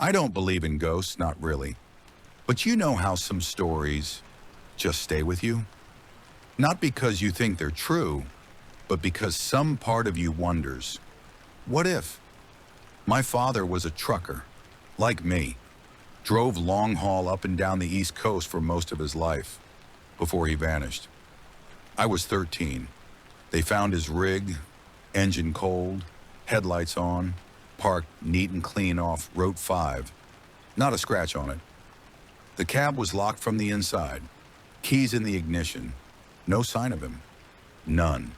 I don't believe in ghosts, not really. But you know how some stories just stay with you? Not because you think they're true, but because some part of you wonders, what if? My father was a trucker, like me, drove long haul up and down the East Coast for most of his life, before he vanished. I was 13. They found his rig, engine cold, headlights on, parked neat and clean off Route 5. Not a scratch on it. The cab was locked from the inside, keys in the ignition. No sign of him. None.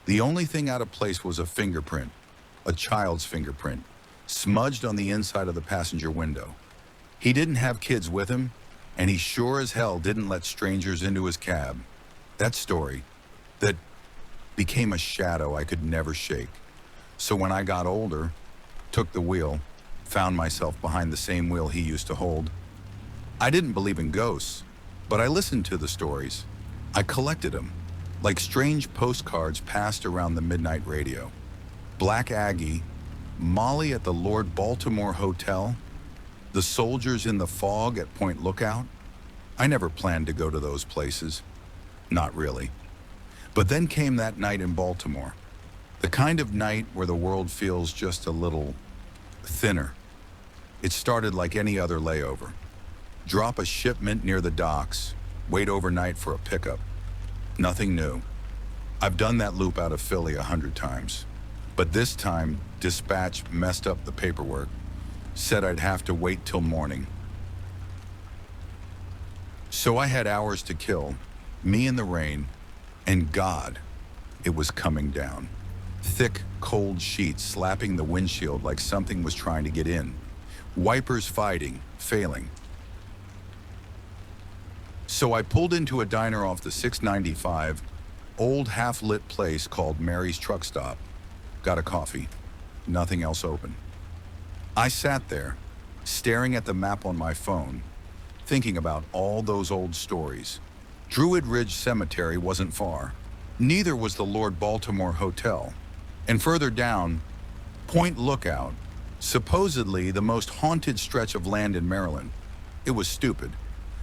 The only thing out of place was a fingerprint, a child's fingerprint, smudged on the inside of the passenger window. He didn't have kids with him, and he sure as hell didn't let strangers into his cab. That story, that became a shadow I could never shake. So when I got older, took the wheel, found myself behind the same wheel he used to hold. I didn't believe in ghosts, but I listened to the stories. I collected them, like strange postcards passed around the midnight radio. Black Aggie, Molly at the Lord Baltimore Hotel, the soldiers in the fog at Point Lookout. I never planned to go to those places. Not really. But then came that night in Baltimore. The kind of night where the world feels just a little thinner. It started like any other layover. Drop a shipment near the docks, wait overnight for a pickup. Nothing new. I've done that loop out of Philly 100 times. But this time, dispatch messed up the paperwork, said I'd have to wait till morning. So I had hours to kill, me in the rain, and God, it was coming down. Thick, cold sheets slapping the windshield like something was trying to get in. Wipers fighting, failing. So I pulled into a diner off the 695, old half-lit place called Mary's Truck Stop. Got a coffee. Nothing else open. I sat there, staring at the map on my phone, thinking about all those old stories. Druid Ridge Cemetery wasn't far. Neither was the Lord Baltimore Hotel. And further down, Point Lookout, supposedly the most haunted stretch of land in Maryland. It was stupid,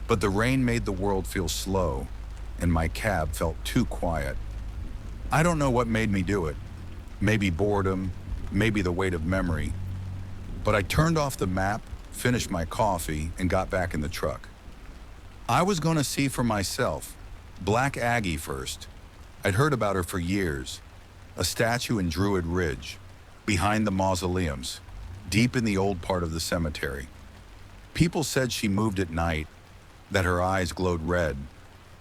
but the rain made the world feel slow, and my cab felt too quiet. I don't know what made me do it. Maybe boredom, maybe the weight of memory. But I turned off the map, finished my coffee, and got back in the truck. I was going to see for myself. Black Aggie first. I'd heard about her for years. A statue in Druid Ridge, behind the mausoleums, deep in the old part of the cemetery. People said she moved at night, that her eyes glowed red,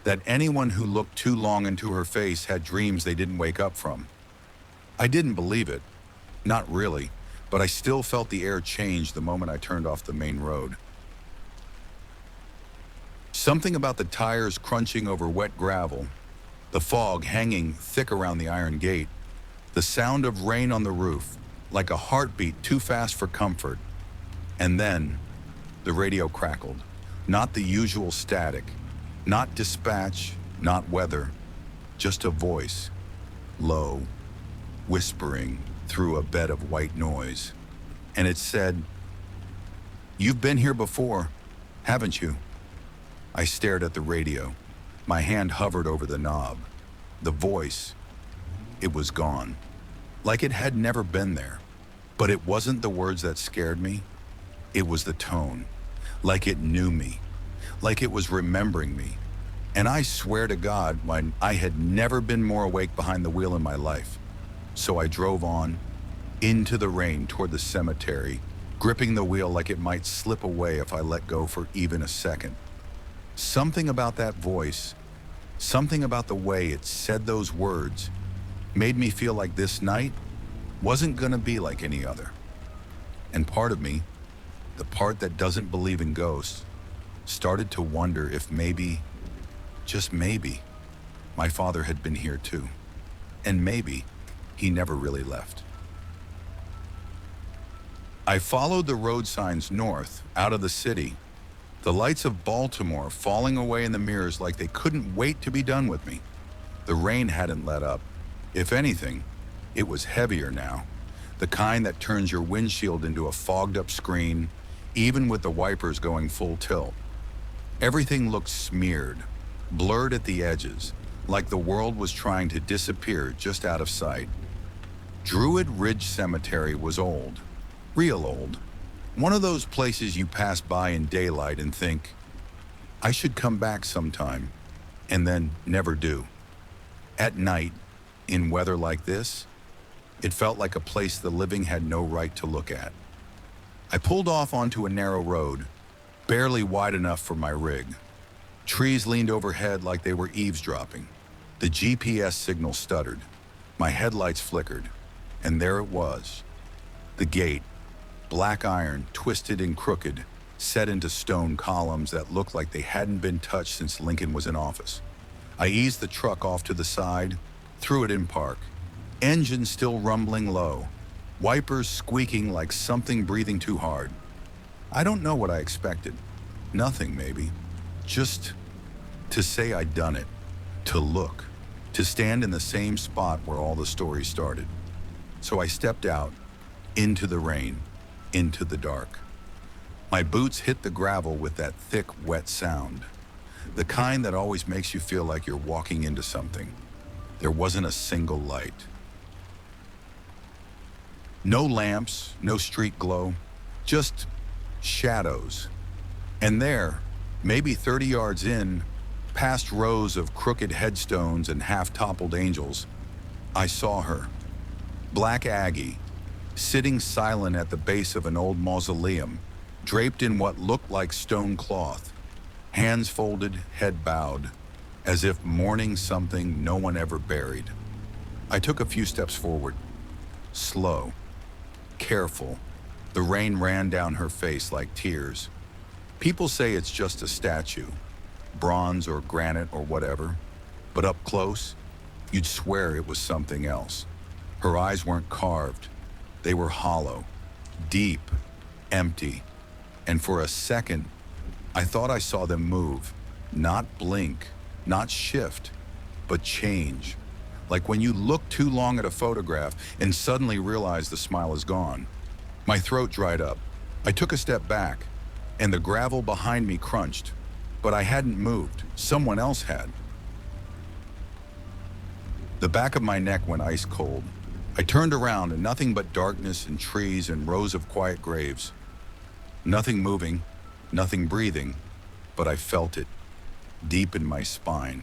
that anyone who looked too long into her face had dreams they didn't wake up from. I didn't believe it. Not really, but I still felt the air change the moment I turned off the main road. Something about the tires crunching over wet gravel, the fog hanging thick around the iron gate, the sound of rain on the roof, like a heartbeat too fast for comfort. And then, the radio crackled. Not the usual static, not dispatch, not weather, just a voice, low, whispering through a bed of white noise. And it said, "You've been here before, haven't you?" I stared at the radio. My hand hovered over the knob. The voice, it was gone. Like it had never been there. But it wasn't the words that scared me. It was the tone. Like it knew me. Like it was remembering me. And I swear to God, I had never been more awake behind the wheel in my life. So I drove on, into the rain toward the cemetery, gripping the wheel like it might slip away if I let go for even a second. Something about that voice, something about the way it said those words, made me feel like this night wasn't gonna be like any other. And part of me, the part that doesn't believe in ghosts, started to wonder if maybe, just maybe, my father had been here too. And maybe he never really left. I followed the road signs north, out of the city, the lights of Baltimore falling away in the mirrors like they couldn't wait to be done with me. The rain hadn't let up. If anything, it was heavier now, the kind that turns your windshield into a fogged up screen, even with the wipers going full tilt. Everything looked smeared, blurred at the edges, like the world was trying to disappear just out of sight. Druid Ridge Cemetery was old, real old. One of those places you pass by in daylight and think, I should come back sometime, and then never do. At night, in weather like this, it felt like a place the living had no right to look at. I pulled off onto a narrow road, barely wide enough for my rig. Trees leaned overhead like they were eavesdropping. The GPS signal stuttered. My headlights flickered, and there it was. The gate, black iron, twisted and crooked, set into stone columns that looked like they hadn't been touched since Lincoln was in office. I eased the truck off to the side, threw it in park. Engine still rumbling low, wipers squeaking like something breathing too hard. I don't know what I expected. Nothing, maybe. Just to say I'd done it. To look. To stand in the same spot where all the stories started. So I stepped out, into the rain, into the dark. My boots hit the gravel with that thick, wet sound. The kind that always makes you feel like you're walking into something. There wasn't a single light. No lamps, no street glow, just shadows. And there, maybe 30 yards in, past rows of crooked headstones and half-toppled angels, I saw her, Black Aggie, sitting silent at the base of an old mausoleum, draped in what looked like stone cloth, hands folded, head bowed, as if mourning something no one ever buried. I took a few steps forward, slow, careful. The rain ran down her face like tears. People say it's just a statue, bronze or granite or whatever, but up close, you'd swear it was something else. Her eyes weren't carved. They were hollow, deep, empty, and for a second, I thought I saw them move, not blink, not shift, but change. Like when you look too long at a photograph and suddenly realize the smile is gone. My throat dried up. I took a step back, and the gravel behind me crunched, but I hadn't moved. Someone else had. The back of my neck went ice cold. I turned around and nothing but darkness and trees and rows of quiet graves. Nothing moving, nothing breathing, but I felt it, deep in my spine.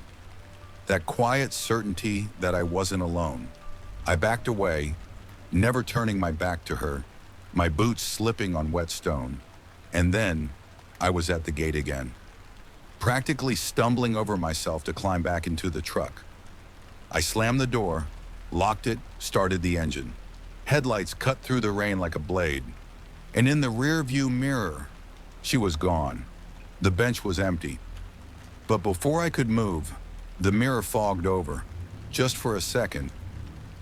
That quiet certainty that I wasn't alone. I backed away, never turning my back to her, my boots slipping on wet stone. And then I was at the gate again, practically stumbling over myself to climb back into the truck. I slammed the door, locked it, started the engine. Headlights cut through the rain like a blade. And in the rear-view mirror, she was gone. The bench was empty. But before I could move, the mirror fogged over, just for a second.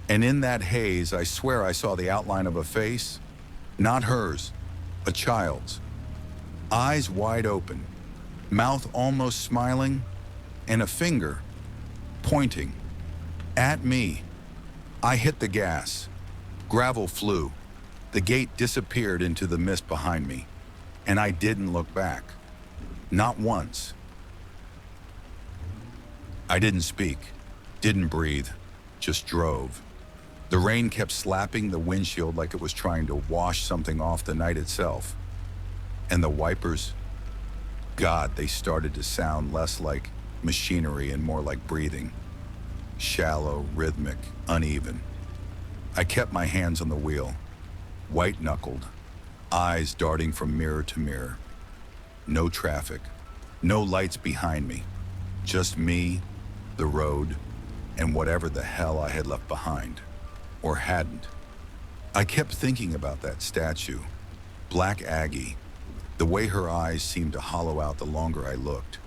And in that haze, I swear I saw the outline of a face, not hers, a child's. Eyes wide open, mouth almost smiling, and a finger pointing at me. I hit the gas. Gravel flew. The gate disappeared into the mist behind me, and I didn't look back. Not once. I didn't speak, didn't breathe, just drove. The rain kept slapping the windshield like it was trying to wash something off the night itself. And the wipers, God, they started to sound less like machinery and more like breathing. Shallow, rhythmic, uneven. I kept my hands on the wheel, white-knuckled, eyes darting from mirror to mirror. No traffic, no lights behind me, just me, the road, and whatever the hell I had left behind, or hadn't. I kept thinking about that statue, Black Aggie, the way her eyes seemed to hollow out the longer I looked,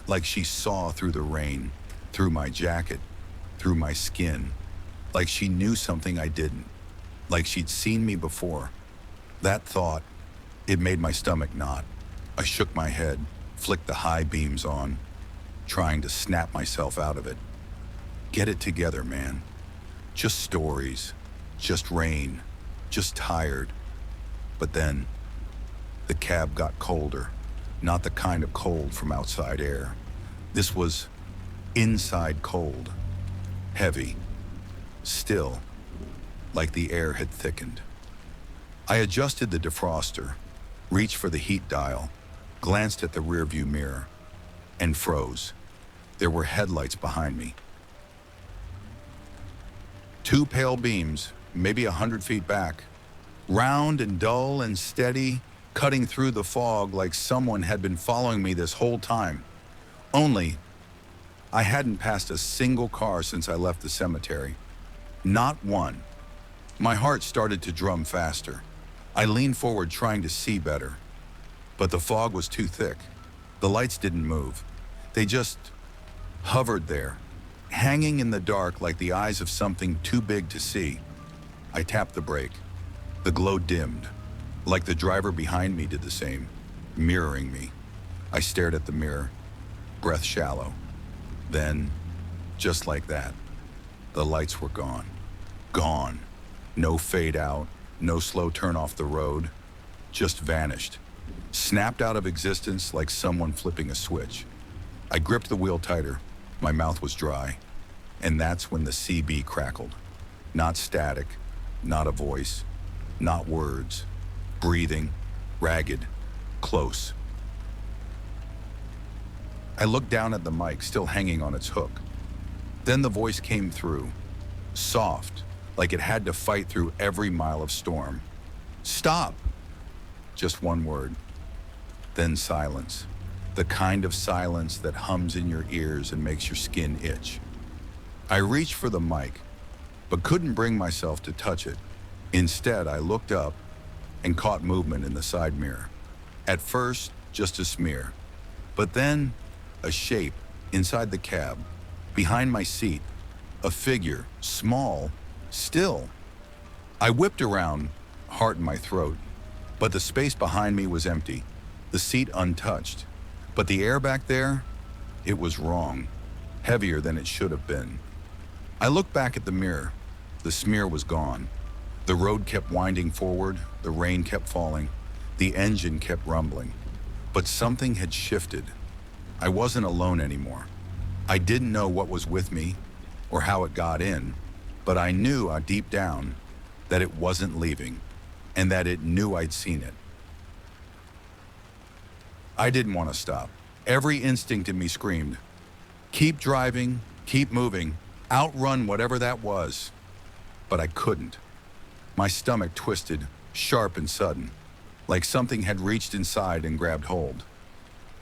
like she saw through the rain, through my jacket, through my skin, like she knew something I didn't, like she'd seen me before. That thought, it made my stomach knot. I shook my head, flicked the high beams on, trying to snap myself out of it. Get it together, man. Just stories, just rain, just tired. But then, The cab got colder, not the kind of cold from outside air. This was inside cold, heavy, still, like the air had thickened. I adjusted the defroster, reached for the heat dial, glanced at the rearview mirror, and froze. There were headlights behind me. Two pale beams, maybe 100 feet back, round and dull and steady, cutting through the fog like someone had been following me this whole time. Only, I hadn't passed a single car since I left the cemetery. Not one. My heart started to drum faster. I leaned forward trying to see better. But the fog was too thick. The lights didn't move. They just hovered there, hanging in the dark like the eyes of something too big to see. I tapped the brake. The glow dimmed, like the driver behind me did the same, mirroring me. I stared at the mirror, breath shallow. Then, just like that, the lights were gone. Gone. No fade out, no slow turn off the road. Just vanished. Snapped out of existence like someone flipping a switch. I gripped the wheel tighter. My mouth was dry. And that's when the CB crackled. Not static, not a voice, not words. Breathing, ragged, close. I looked down at the mic, still hanging on its hook. Then the voice came through, soft, like it had to fight through every mile of storm. Stop! Just one word. Then silence. The kind of silence that hums in your ears and makes your skin itch. I reached for the mic, but couldn't bring myself to touch it. Instead, I looked up and caught movement in the side mirror. At first, just a smear, but then a shape inside the cab, behind my seat, a figure, small, still. I whipped around, heart in my throat, but the space behind me was empty, the seat untouched. But the air back there, it was wrong, heavier than it should have been. I looked back at the mirror. The smear was gone. The road kept winding forward, the rain kept falling, the engine kept rumbling. But something had shifted. I wasn't alone anymore. I didn't know what was with me or how it got in, but I knew deep down that it wasn't leaving and that it knew I'd seen it. I didn't want to stop. Every instinct in me screamed, keep driving, keep moving, outrun whatever that was. But I couldn't. My stomach twisted, sharp and sudden, like something had reached inside and grabbed hold.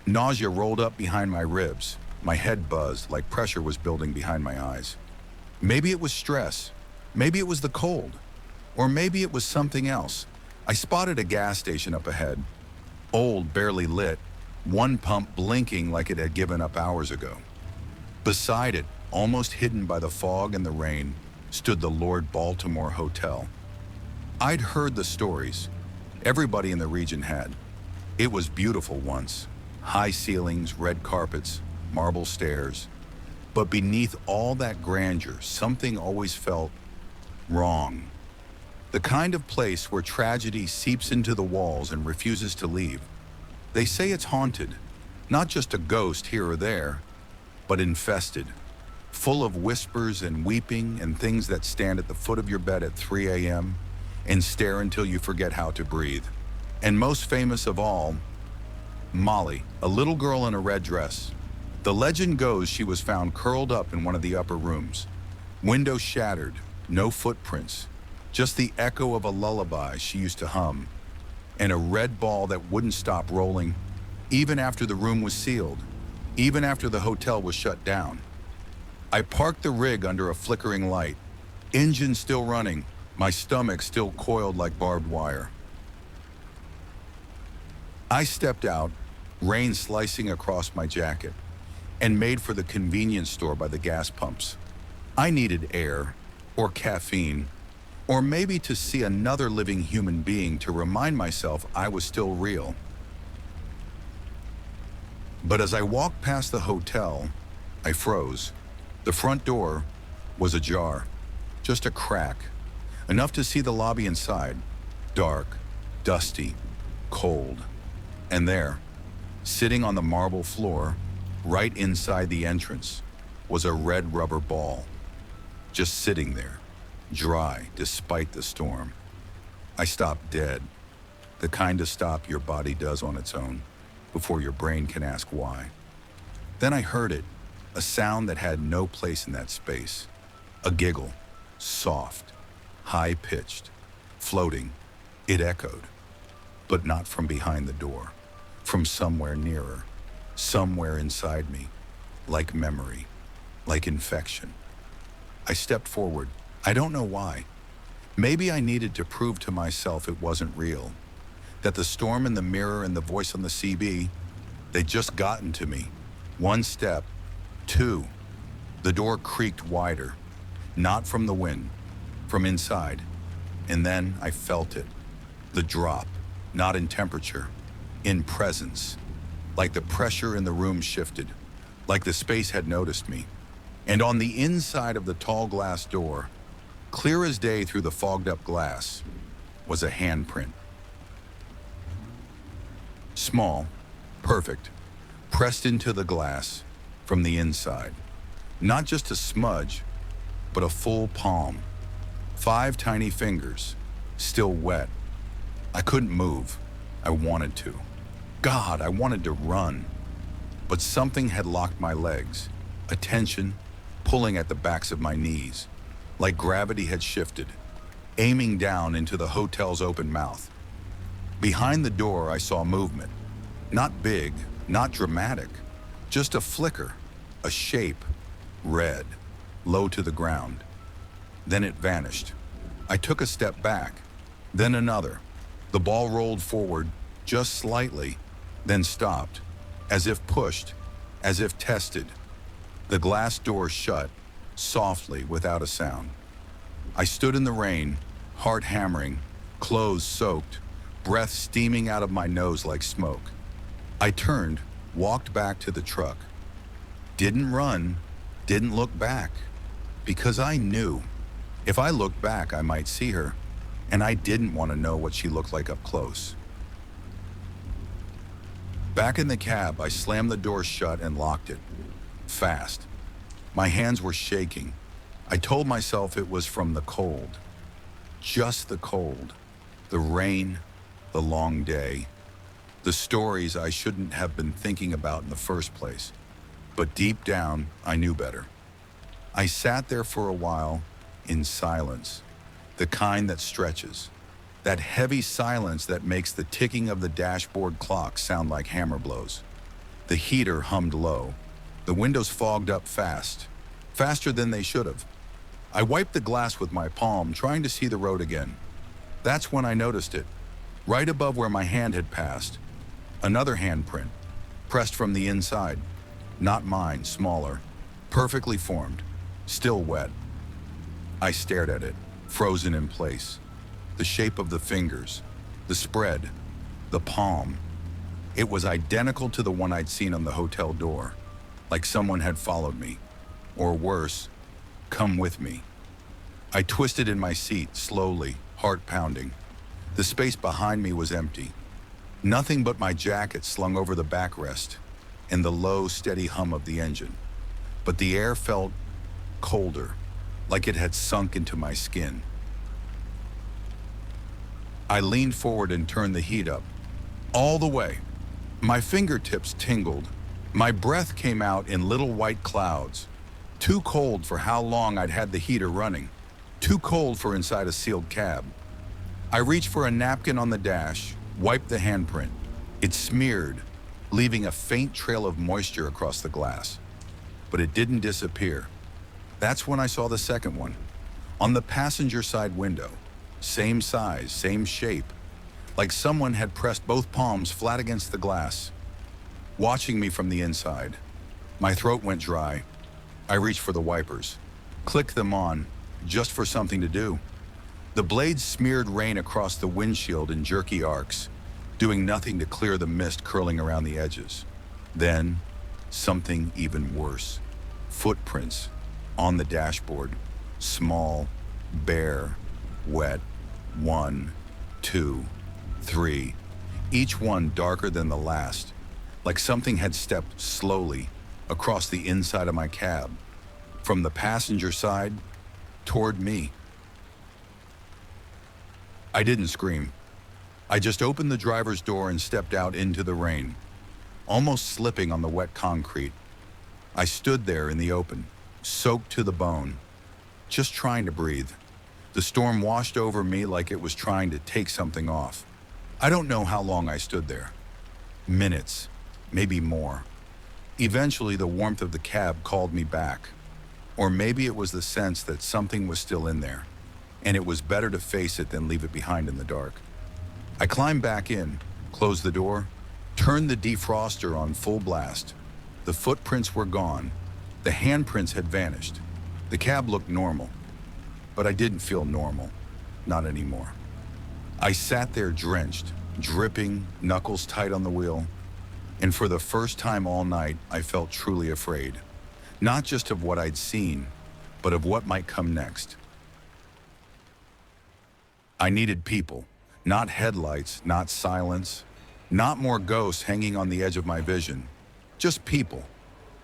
Nausea rolled up behind my ribs. My head buzzed like pressure was building behind my eyes. Maybe it was stress. Maybe it was the cold. Or maybe it was something else. I spotted a gas station up ahead. Old, barely lit, one pump blinking like it had given up hours ago. Beside it, almost hidden by the fog and the rain, stood the Lord Baltimore Hotel. I'd heard the stories. Everybody in the region had. It was beautiful once. High ceilings, red carpets, marble stairs. But beneath all that grandeur, something always felt wrong. The kind of place where tragedy seeps into the walls and refuses to leave. They say it's haunted, not just a ghost here or there, but infested, full of whispers and weeping and things that stand at the foot of your bed at 3 a.m. and stare until you forget how to breathe. And most famous of all, Molly, a little girl in a red dress. The legend goes she was found curled up in one of the upper rooms. Windows shattered, no footprints, just the echo of a lullaby she used to hum, and a red ball that wouldn't stop rolling, even after the room was sealed, even after the hotel was shut down. I parked the rig under a flickering light, engine still running, my stomach still coiled like barbed wire. I stepped out, rain slicing across my jacket, and made for the convenience store by the gas pumps. I needed air, or caffeine, or maybe to see another living human being to remind myself I was still real. But as I walked past the hotel, I froze. The front door was ajar, just a crack, enough to see the lobby inside, dark, dusty, cold. And there, sitting on the marble floor, right inside the entrance, was a red rubber ball, just sitting there, dry despite the storm. I stopped dead, the kind of stop your body does on its own, before your brain can ask why. Then I heard it, a sound that had no place in that space. A giggle, soft, high-pitched, floating. It echoed, but not from behind the door, from somewhere nearer, somewhere inside me, like memory, like infection. I stepped forward. I don't know why. Maybe I needed to prove to myself it wasn't real, that the storm in the mirror and the voice on the CB, they'd just gotten to me. One step, two. The door creaked wider, not from the wind, from inside. And then I felt it. The drop, not in temperature, in presence. Like the pressure in the room shifted, like the space had noticed me. And on the inside of the tall glass door, clear as day through the fogged up glass, was a handprint. Small, perfect, pressed into the glass from the inside. Not just a smudge, but a full palm. 5 tiny fingers, still wet. I couldn't move. I wanted to. God, I wanted to run. But something had locked my legs, a tension pulling at the backs of my knees, like gravity had shifted, aiming down into the hotel's open mouth. Behind the door, I saw movement. Not big, not dramatic, just a flicker, a shape, red, low to the ground. Then it vanished. I took a step back, then another. The ball rolled forward, just slightly, then stopped, as if pushed, as if tested. The glass door shut, softly, without a sound. I stood in the rain, heart hammering, clothes soaked, breath steaming out of my nose like smoke. I turned, walked back to the truck. Didn't run, didn't look back, because I knew. If I looked back, I might see her, and I didn't want to know what she looked like up close. Back in the cab, I slammed the door shut and locked it. Fast. My hands were shaking. I told myself it was from the cold. Just the cold. The rain, the long day. The stories I shouldn't have been thinking about in the first place. But deep down, I knew better. I sat there for a while, in silence. The kind that stretches. That heavy silence that makes the ticking of the dashboard clock sound like hammer blows. The heater hummed low. The windows fogged up fast, faster than they should have. I wiped the glass with my palm, trying to see the road again. That's when I noticed it, right above where my hand had passed. Another handprint, pressed from the inside. Not mine, smaller, perfectly formed, still wet. I stared at it, frozen in place. The shape of the fingers, the spread, the palm. It was identical to the one I'd seen on the hotel door, like someone had followed me, or worse, come with me. I twisted in my seat, slowly, heart pounding. The space behind me was empty. Nothing but my jacket slung over the backrest and the low, steady hum of the engine. But the air felt colder, like it had sunk into my skin. I leaned forward and turned the heat up, all the way. My fingertips tingled. My breath came out in little white clouds. Too cold for how long I'd had the heater running. Too cold for inside a sealed cab. I reached for a napkin on the dash, wiped the handprint. It smeared, leaving a faint trail of moisture across the glass. But it didn't disappear. That's when I saw the second one, on the passenger side window. Same size, same shape, like someone had pressed both palms flat against the glass, watching me from the inside. My throat went dry. I reached for the wipers, clicked them on, just for something to do. The blades smeared rain across the windshield in jerky arcs, doing nothing to clear the mist curling around the edges. Then, something even worse. Footprints on the dashboard, small, bare, wet. 1, 2, 3. each one darker than the last, like something had stepped slowly across the inside of my cab, from the passenger side toward me. I didn't scream. I just opened the driver's door and stepped out into the rain, almost slipping on the wet concrete. I stood there in the open, soaked to the bone, just trying to breathe. The storm washed over me like it was trying to take something off. I don't know how long I stood there. Minutes, maybe more. Eventually, the warmth of the cab called me back. Or maybe it was the sense that something was still in there, and it was better to face it than leave it behind in the dark. I climbed back in, closed the door, turned the defroster on full blast. The footprints were gone. The handprints had vanished. The cab looked normal, but I didn't feel normal. Not anymore. I sat there drenched, dripping, knuckles tight on the wheel, and for the first time all night, I felt truly afraid. Not just of what I'd seen, but of what might come next. I needed people, not headlights, not silence, not more ghosts hanging on the edge of my vision. Just people.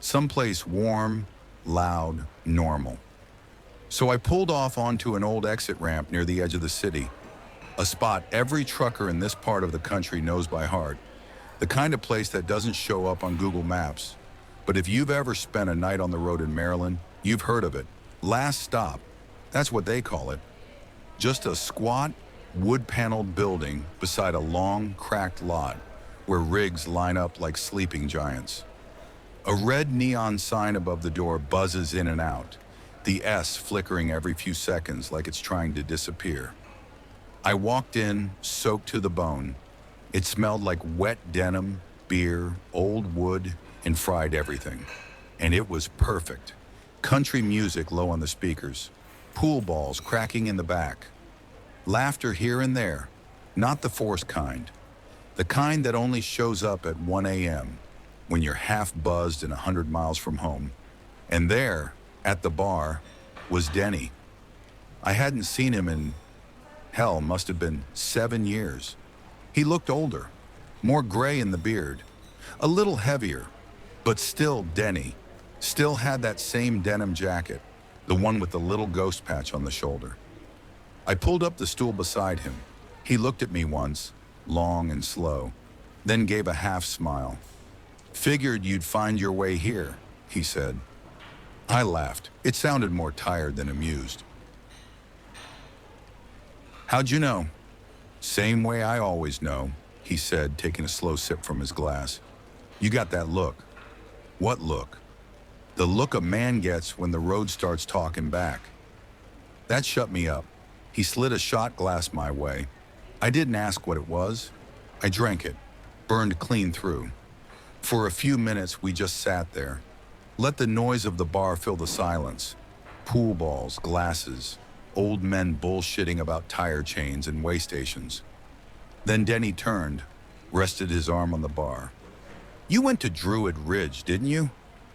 Someplace warm, loud, normal. So I pulled off onto an old exit ramp near the edge of the city, a spot every trucker in this part of the country knows by heart, the kind of place that doesn't show up on Google Maps. But if you've ever spent a night on the road in Maryland, you've heard of it. Last stop, that's what they call it. Just a squat, wood-paneled building beside a long, cracked lot where rigs line up like sleeping giants. A red neon sign above the door buzzes in and out, the S flickering every few seconds like it's trying to disappear. I walked in, soaked to the bone. It smelled like wet denim, beer, old wood, and fried everything. And it was perfect. Country music low on the speakers, pool balls cracking in the back, laughter here and there, not the forced kind, the kind that only shows up at 1 a.m. when you're half buzzed and 100 miles from home. And there, at the bar, was Denny. I hadn't seen him in, hell, must have been 7 years. He looked older, more gray in the beard, a little heavier, but still Denny. Still had that same denim jacket, the one with the little ghost patch on the shoulder. I pulled up the stool beside him. He looked at me once, long and slow, then gave a half smile. "Figured you'd find your way here," he said. I laughed. It sounded more tired than amused. "How'd you know?" "Same way I always know," he said, taking a slow sip from his glass. "You got that look." "What look?" "The look a man gets when the road starts talking back." That shut me up. He slid a shot glass my way. I didn't ask what it was. I drank it, burned clean through. For a few minutes, we just sat there. Let the noise of the bar fill the silence. Pool balls, glasses, old men bullshitting about tire chains and way stations. Then Denny turned, rested his arm on the bar. "You went to Druid Ridge, didn't you?"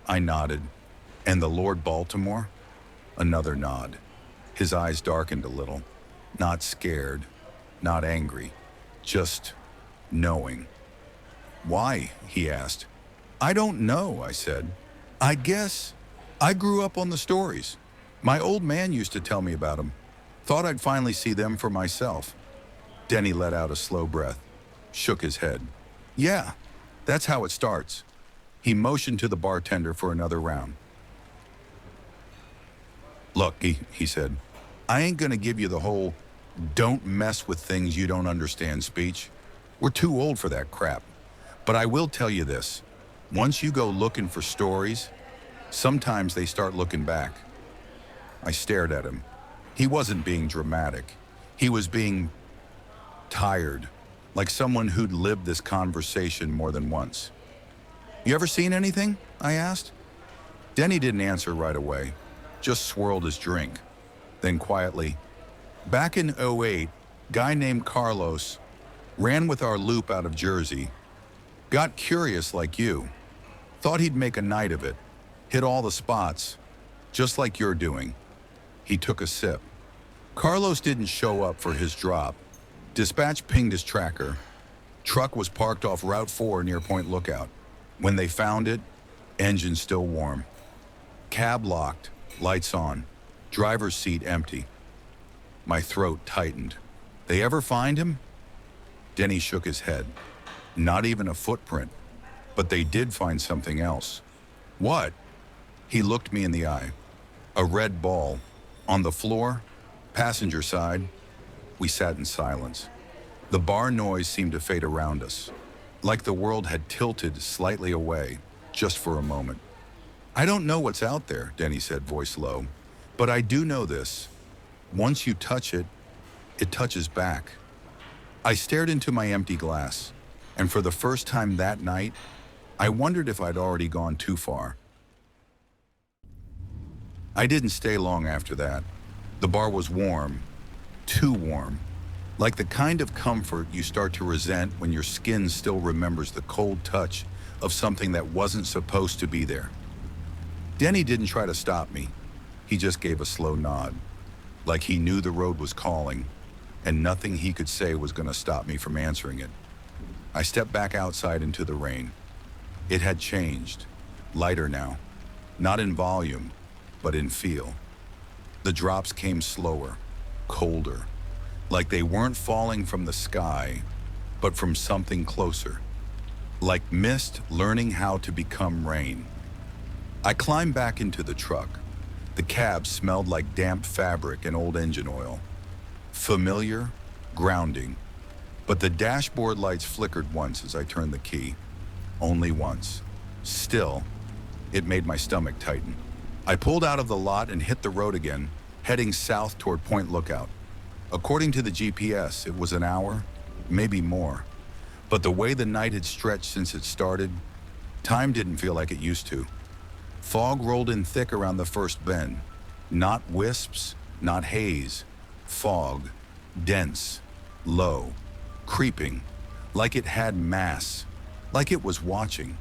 I nodded. "And the Lord Baltimore?" Another nod. His eyes darkened a little. Not scared, not angry, just knowing. "Why?" he asked. "I don't know," I said. "I guess I grew up on the stories. My old man used to tell me about them. Thought I'd finally see them for myself." Denny let out a slow breath, shook his head. "Yeah, that's how it starts." He motioned to the bartender for another round. "Look," he said, "I ain't gonna give you the whole 'don't mess with things you don't understand' speech. We're too old for that crap. But I will tell you this. Once you go looking for stories, sometimes they start looking back." I stared at him. He wasn't being dramatic. He was being tired, like someone who'd lived this conversation more than once. "You ever seen anything?" I asked. Denny didn't answer right away, just swirled his drink. Then quietly, "Back in '08, guy named Carlos ran with our loop out of Jersey. Got curious like you. Thought he'd make a night of it. Hit all the spots, just like you're doing." He took a sip. "Carlos didn't show up for his drop. Dispatch pinged his tracker. Truck was parked off Route 4 near Point Lookout. When they found it, engine still warm. Cab locked, lights on, driver's seat empty. My throat tightened. They ever find him? Denny shook his head. Not even a footprint. But they did find something else. What? He looked me in the eye. A red ball. On the floor, passenger side. We sat in silence. The bar noise seemed to fade around us, like the world had tilted slightly away, just for a moment. I don't know what's out there, Denny said, voice low, but I do know this. Once you touch it, it touches back. I stared into my empty glass, and for the first time that night, I wondered if I'd already gone too far. I didn't stay long after that. The bar was warm, too warm, like the kind of comfort you start to resent when your skin still remembers the cold touch of something that wasn't supposed to be there. Denny didn't try to stop me. He just gave a slow nod, like he knew the road was calling, and nothing he could say was going to stop me from answering it. I stepped back outside into the rain. It had changed, lighter now, not in volume, but in feel. The drops came slower, colder, like they weren't falling from the sky, but from something closer, like mist learning how to become rain. I climbed back into the truck. The cab smelled like damp fabric and old engine oil. Familiar, grounding, but the dashboard lights flickered once as I turned the key. Only once. Still, it made my stomach tighten. I pulled out of the lot and hit the road again, heading south toward Point Lookout. According to the GPS, it was an hour, maybe more. But the way the night had stretched since it started, time didn't feel like it used to. Fog rolled in thick around the first bend. Not wisps, not haze. Fog, dense, low, creeping, like it had mass, like it was watching.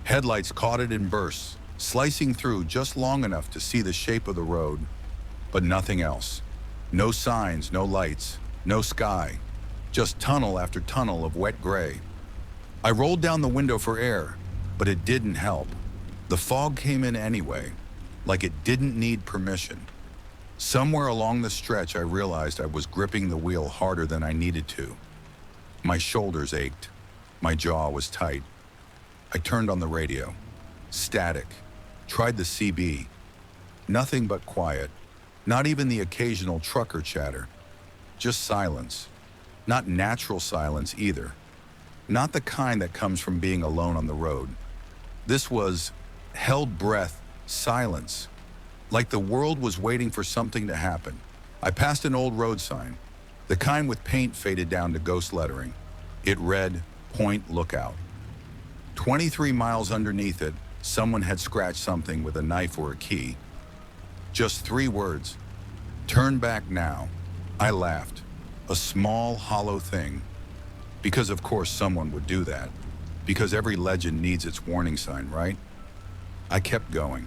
Headlights caught it in bursts, slicing through just long enough to see the shape of the road, but nothing else. No signs, no lights, no sky, just tunnel after tunnel of wet gray. I rolled down the window for air, but it didn't help. The fog came in anyway, like it didn't need permission. Somewhere along the stretch, I realized I was gripping the wheel harder than I needed to. My shoulders ached. My jaw was tight. I turned on the radio. Static. Tried the CB. Nothing but quiet. Not even the occasional trucker chatter. Just silence. Not natural silence either. Not the kind that comes from being alone on the road. This was held breath silence. Like the world was waiting for something to happen. I passed an old road sign, the kind with paint faded down to ghost lettering. It read, Point Lookout. 23 miles underneath it, someone had scratched something with a knife or a key. Just 3 words. Turn back now. I laughed. A small, hollow thing. Because of course someone would do that. Because every legend needs its warning sign, right? I kept going.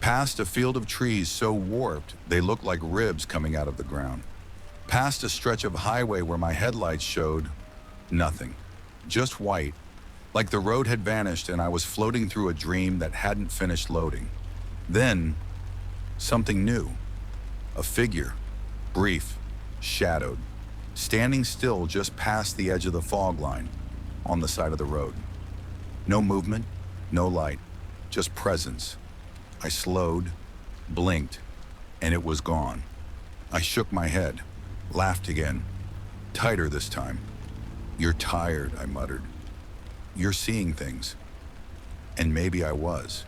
Past a field of trees so warped they looked like ribs coming out of the ground. Past a stretch of highway where my headlights showed nothing. Just white, like the road had vanished and I was floating through a dream that hadn't finished loading. Then, something new. A figure, brief, shadowed, standing still just past the edge of the fog line, on the side of the road. No movement, no light, just presence. I slowed, blinked, and it was gone. I shook my head, laughed again, tighter this time. You're tired, I muttered. You're seeing things. And maybe I was.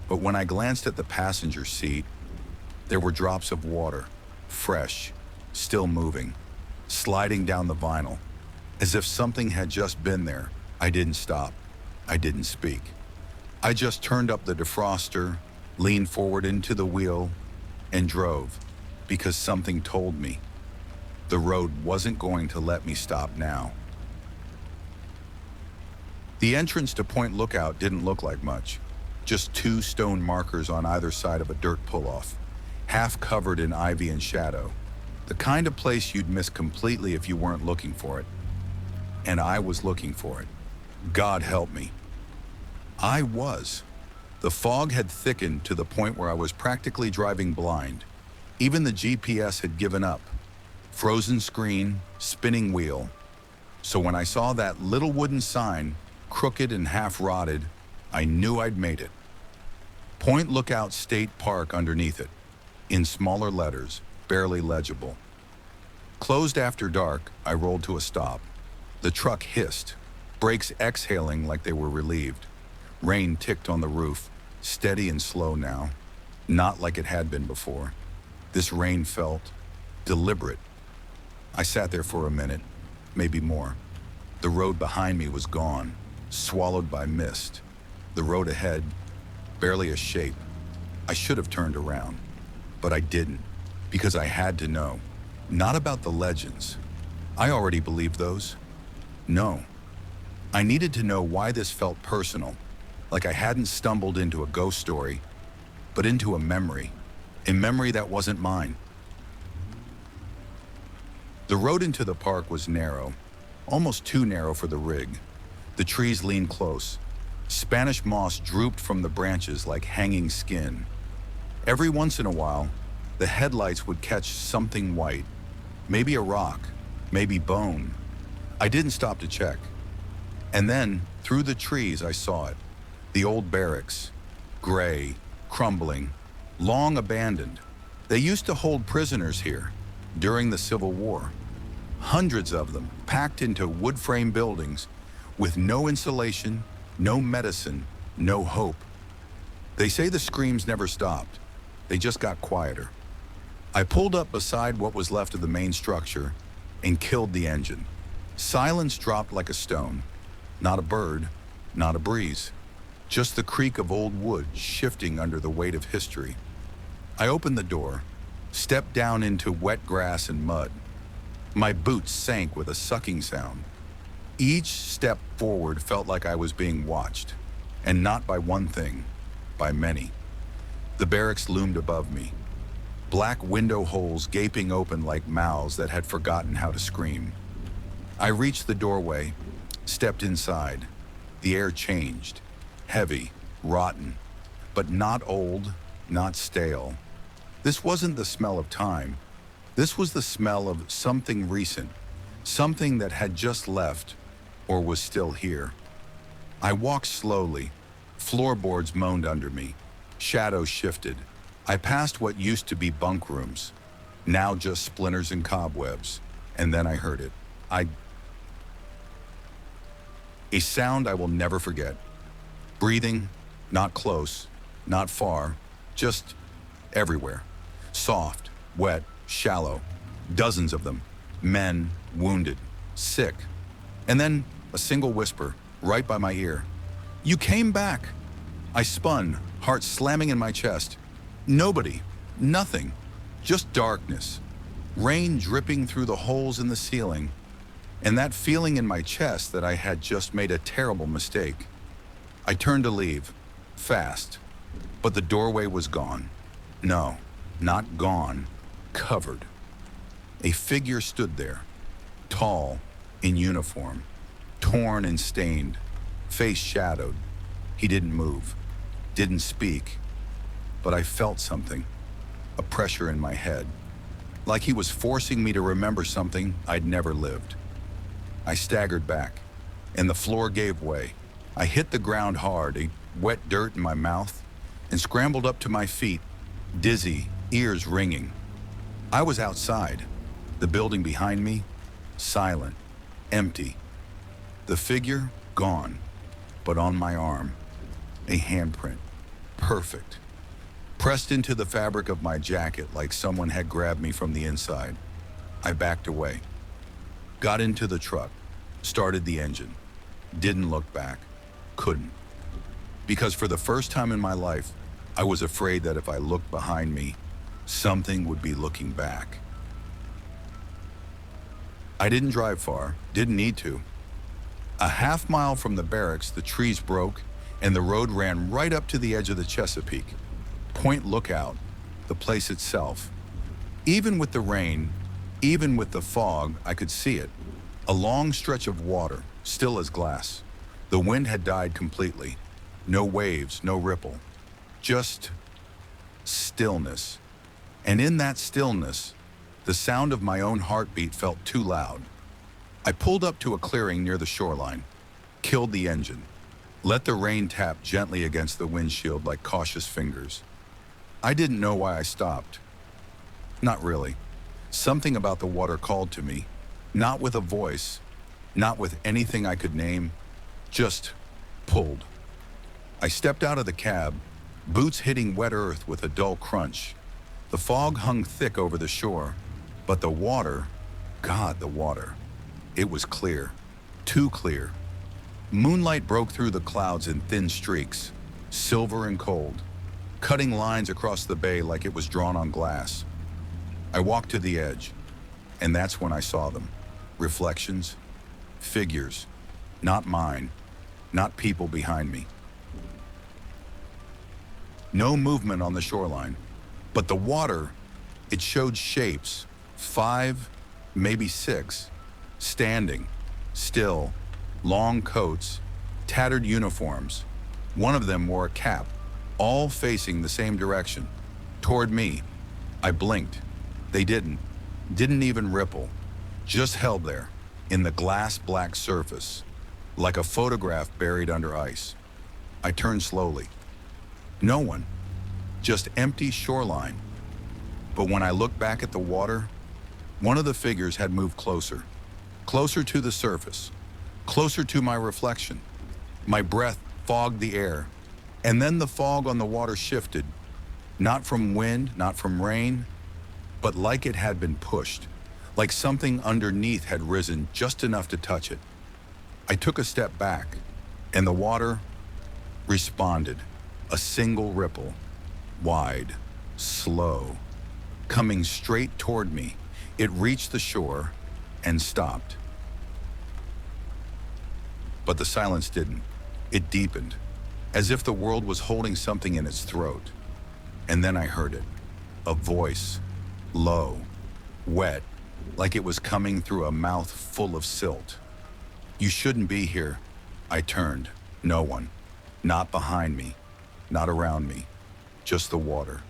But when I glanced at the passenger seat, there were drops of water, fresh, still moving, sliding down the vinyl, as if something had just been there. I didn't stop. I didn't speak. I just turned up the defroster, leaned forward into the wheel, and drove, because something told me the road wasn't going to let me stop now. The entrance to Point Lookout didn't look like much. Just 2 stone markers on either side of a dirt pull-off, half covered in ivy and shadow. The kind of place you'd miss completely if you weren't looking for it. And I was looking for it. God help me. I was. The fog had thickened to the point where I was practically driving blind. Even the GPS had given up. Frozen screen, spinning wheel. So when I saw that little wooden sign, crooked and half-rotted, I knew I'd made it. Point Lookout State Park underneath it, in smaller letters, barely legible. Closed after dark, I rolled to a stop. The truck hissed, brakes exhaling like they were relieved. Rain ticked on the roof, steady and slow now, not like it had been before. This rain felt deliberate. I sat there for a minute, maybe more. The road behind me was gone, swallowed by mist. The road ahead, barely a shape. I should have turned around, but I didn't, because I had to know. Not about the legends. I already believed those. No. I needed to know why this felt personal, like I hadn't stumbled into a ghost story, but into a memory that wasn't mine. The road into the park was narrow, almost too narrow for the rig. The trees leaned close. Spanish moss drooped from the branches like hanging skin. Every once in a while, the headlights would catch something white, maybe a rock, maybe bone. I didn't stop to check. And then, through the trees, I saw it. The old barracks, gray, crumbling, long abandoned. They used to hold prisoners here during the Civil War. Hundreds of them packed into wood frame buildings with no insulation, no medicine, no hope. They say the screams never stopped. They just got quieter. I pulled up beside what was left of the main structure and killed the engine. Silence dropped like a stone. Not a bird, not a breeze. Just the creak of old wood shifting under the weight of history. I opened the door, stepped down into wet grass and mud. My boots sank with a sucking sound. Each step forward felt like I was being watched, and not by one thing, by many. The barracks loomed above me, black window holes gaping open like mouths that had forgotten how to scream. I reached the doorway, stepped inside. The air changed, heavy, rotten, but not old, not stale. This wasn't the smell of time. This was the smell of something recent, something that had just left or was still here. I walked slowly. Floorboards moaned under me. Shadows shifted. I passed what used to be bunk rooms, now just splinters and cobwebs. And then I heard it. A sound I will never forget. Breathing, not close, not far, just everywhere. Soft, wet, shallow. Dozens of them. Men, wounded, sick. And then a single whisper, right by my ear. "You came back." I spun, heart slamming in my chest. Nobody, nothing, just darkness. Rain dripping through the holes in the ceiling. And that feeling in my chest that I had just made a terrible mistake. I turned to leave, fast, but the doorway was gone. No, not gone, covered. A figure stood there, tall, in uniform, torn and stained, face shadowed. He didn't move, didn't speak, but I felt something, a pressure in my head, like he was forcing me to remember something I'd never lived. I staggered back, and the floor gave way. I hit the ground hard, a wet dirt in my mouth, and scrambled up to my feet, dizzy, ears ringing. I was outside, the building behind me, silent, empty. The figure, gone, but on my arm, a handprint, perfect, pressed into the fabric of my jacket like someone had grabbed me from the inside. I backed away, got into the truck, started the engine, didn't look back, couldn't. Because for the first time in my life, I was afraid that if I looked behind me, something would be looking back. I didn't drive far, didn't need to. A half mile from the barracks, the trees broke, and the road ran right up to the edge of the Chesapeake. Point Lookout, the place itself. Even with the rain, Even with the fog, I could see it. A long stretch of water, still as glass. The wind had died completely. No waves, no ripple. Just stillness. And in that stillness, the sound of my own heartbeat felt too loud. I pulled up to a clearing near the shoreline, killed the engine, let the rain tap gently against the windshield like cautious fingers. I didn't know why I stopped. Not really. Something about the water called to me, not with a voice, not with anything I could name, just pulled. I stepped out of the cab, boots hitting wet earth with a dull crunch. The fog hung thick over the shore, but the water, God, the water. It was clear, too clear. Moonlight broke through the clouds in thin streaks, silver and cold, cutting lines across the bay like it was drawn on glass. I walked to the edge, and that's when I saw them. Reflections, figures, not mine, not people behind me. No movement on the shoreline, but the water, it showed shapes, 5, maybe 6, standing, still, long coats, tattered uniforms. One of them wore a cap, all facing the same direction, toward me. I blinked. They didn't even ripple, just held there, in the glass black surface, like a photograph buried under ice. I turned slowly. No one, just empty shoreline. But when I looked back at the water, one of the figures had moved closer, closer to the surface, closer to my reflection. My breath fogged the air, and then the fog on the water shifted, not from wind, not from rain, but like it had been pushed, like something underneath had risen just enough to touch it. I took a step back, and the water responded, a single ripple, wide, slow, coming straight toward me. It reached the shore and stopped. But the silence didn't. It deepened, as if the world was holding something in its throat. And then I heard it, a voice, low, wet, like it was coming through a mouth full of silt. You shouldn't be here. I turned. No one. Not behind me. Not around me. Just the water.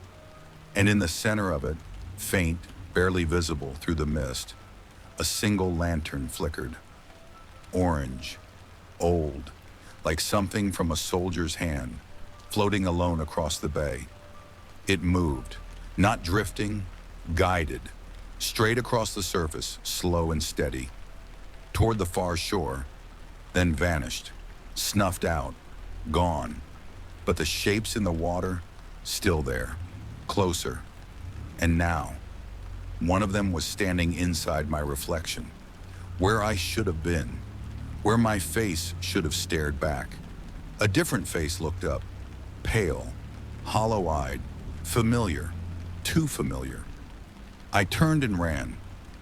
And in the center of it, faint, barely visible through the mist, a single lantern flickered. Orange. Old. Like something from a soldier's hand, floating alone across the bay. It moved. Not drifting, guided, straight across the surface, slow and steady, toward the far shore, then vanished, snuffed out, gone. But the shapes in the water, still there, closer. And now, one of them was standing inside my reflection, where I should have been, where my face should have stared back. A different face looked up, pale, hollow-eyed, familiar, too familiar. I turned and ran,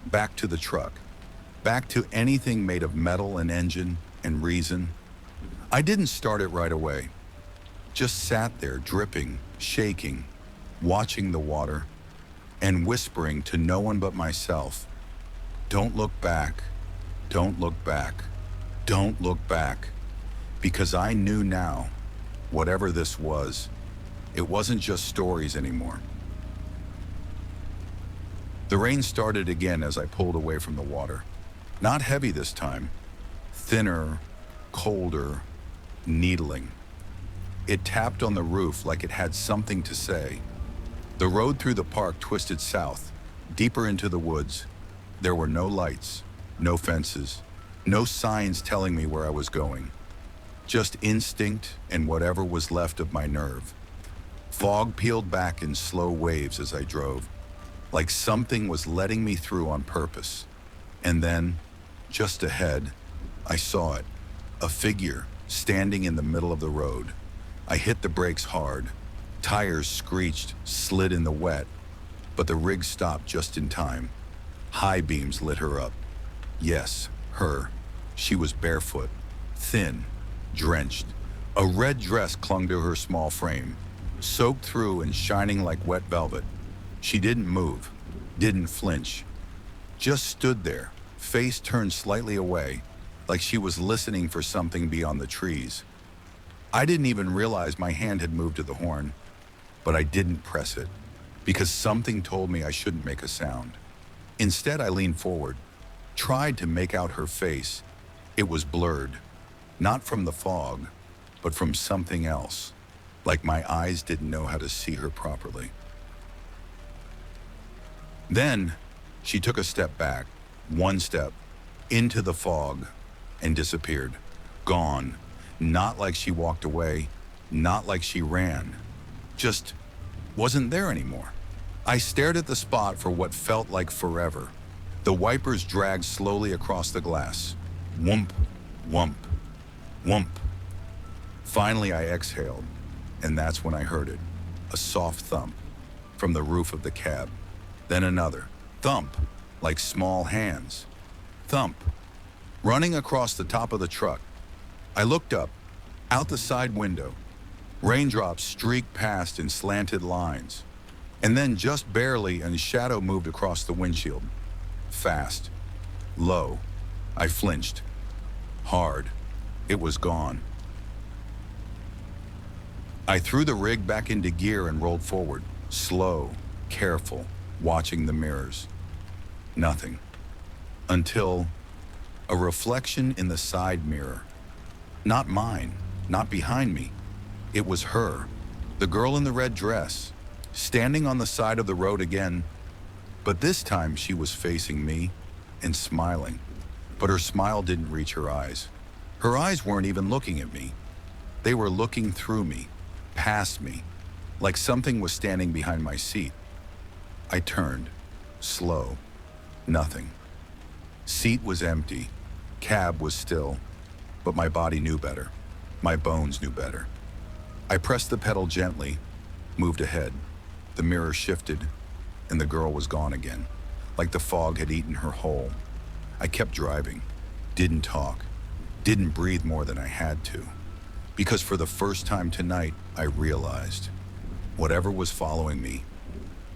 back to the truck, back to anything made of metal and engine and reason. I didn't start it right away, just sat there dripping, shaking, watching the water, and whispering to no one but myself, don't look back, don't look back, don't look back, because I knew now, whatever this was, it wasn't just stories anymore. The rain started again as I pulled away from the water. Not heavy this time, thinner, colder, needling. It tapped on the roof like it had something to say. The road through the park twisted south, deeper into the woods. There were no lights, no fences, no signs telling me where I was going. Just instinct and whatever was left of my nerve. Fog peeled back in slow waves as I drove, like something was letting me through on purpose. And then, just ahead, I saw it, a figure standing in the middle of the road. I hit the brakes hard. Tires screeched, slid in the wet, but the rig stopped just in time. High beams lit her up. Yes, her. She was barefoot, thin, drenched. A red dress clung to her small frame, soaked through and shining like wet velvet. She didn't move, didn't flinch, just stood there, face turned slightly away, like she was listening for something beyond the trees. I didn't even realize my hand had moved to the horn, but I didn't press it, because something told me I shouldn't make a sound. Instead, I leaned forward, tried to make out her face. It was blurred, not from the fog, but from something else, like my eyes didn't know how to see her properly. Then, she took a step back, one step, into the fog, and disappeared. Gone. Not like she walked away, not like she ran. Just wasn't there anymore. I stared at the spot for what felt like forever. The wipers dragged slowly across the glass. Whoomp, whoomp, whoomp. Finally, I exhaled, and that's when I heard it. A soft thump from the roof of the cab. Then another thump, like small hands. Thump, running across the top of the truck. I looked up, out the side window. Raindrops streaked past in slanted lines. And then just barely a shadow moved across the windshield. Fast. Low. I flinched. Hard. It was gone. I threw the rig back into gear and rolled forward. Slow. Careful. Watching the mirrors. Nothing. Until a reflection in the side mirror. Not mine. Not behind me. It was her. The girl in the red dress. Standing on the side of the road again. But this time she was facing me and smiling. But her smile didn't reach her eyes. Her eyes weren't even looking at me. They were looking through me, past me, like something was standing behind my seat. I turned, slow, nothing. Seat was empty, cab was still, but my body knew better. My bones knew better. I pressed the pedal gently, moved ahead. The mirror shifted, and the girl was gone again, like the fog had eaten her whole. I kept driving, didn't talk, didn't breathe more than I had to, because for the first time tonight, I realized whatever was following me,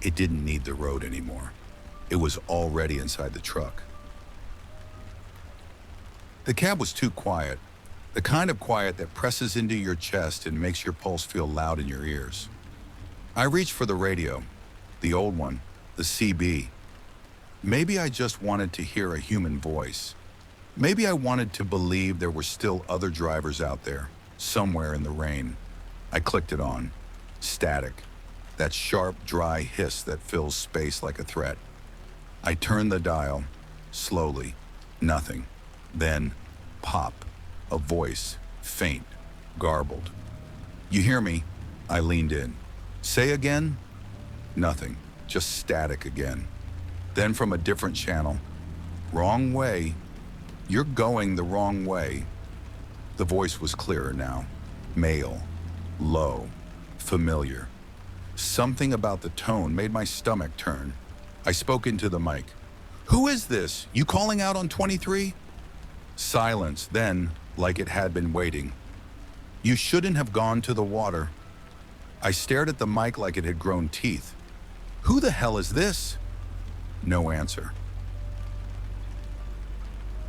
it didn't need the road anymore. It was already inside the truck. The cab was too quiet, the kind of quiet that presses into your chest and makes your pulse feel loud in your ears. I reached for the radio, the old one, the CB. Maybe I just wanted to hear a human voice. Maybe I wanted to believe there were still other drivers out there, somewhere in the rain. I clicked it on. Static. That sharp, dry hiss that fills space like a threat. I turned the dial, slowly. Nothing. Then, pop. A voice, faint, garbled. "You hear me?" I leaned in. "Say again?" Nothing, just static again. Then from a different channel, "Wrong way. You're going the wrong way." The voice was clearer now. Male, low, familiar. Something about the tone made my stomach turn. I spoke into the mic. "Who is this? You calling out on 23? Silence, then, like it had been waiting. "You shouldn't have gone to the water." I stared at the mic like it had grown teeth. "Who the hell is this?" No answer.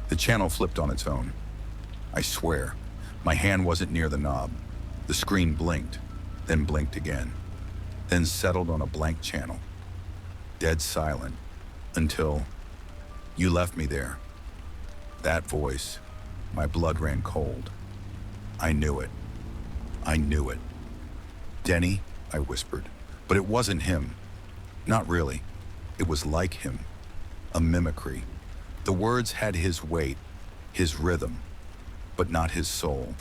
The channel flipped on its own. I swear, my hand wasn't near the knob. The screen blinked, then blinked again, then settled on a blank channel. Dead silent, until you left me there. That voice, my blood ran cold. I knew it. I knew it. "Denny," I whispered, but it wasn't him. Not really. It was like him. A mimicry. The words had his weight, his rhythm, but not his soul.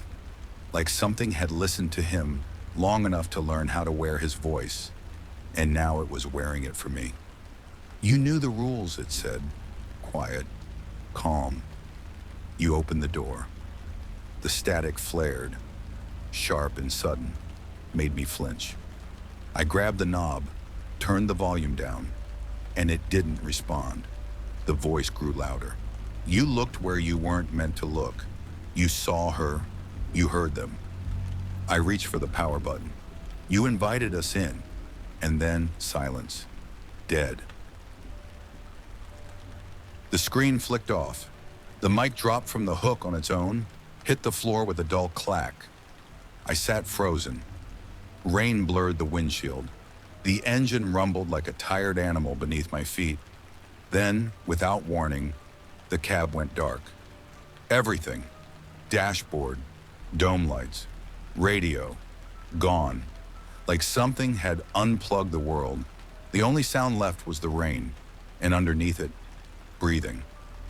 Like something had listened to him long enough to learn how to wear his voice, and now it was wearing it for me. "You knew the rules," it said. Quiet. Calm. You opened the door. The static flared, sharp and sudden, made me flinch. I grabbed the knob, turned the volume down, and it didn't respond. The voice grew louder. "You looked where you weren't meant to look. You saw her. You heard them." I reached for the power button. "You invited us in." And then silence. Dead. The screen flicked off. The mic dropped from the hook on its own, hit the floor with a dull clack. I sat frozen. Rain blurred the windshield. The engine rumbled like a tired animal beneath my feet. Then, without warning, the cab went dark. Everything, dashboard, dome lights, radio, gone. Like something had unplugged the world. The only sound left was the rain, and underneath it, breathing.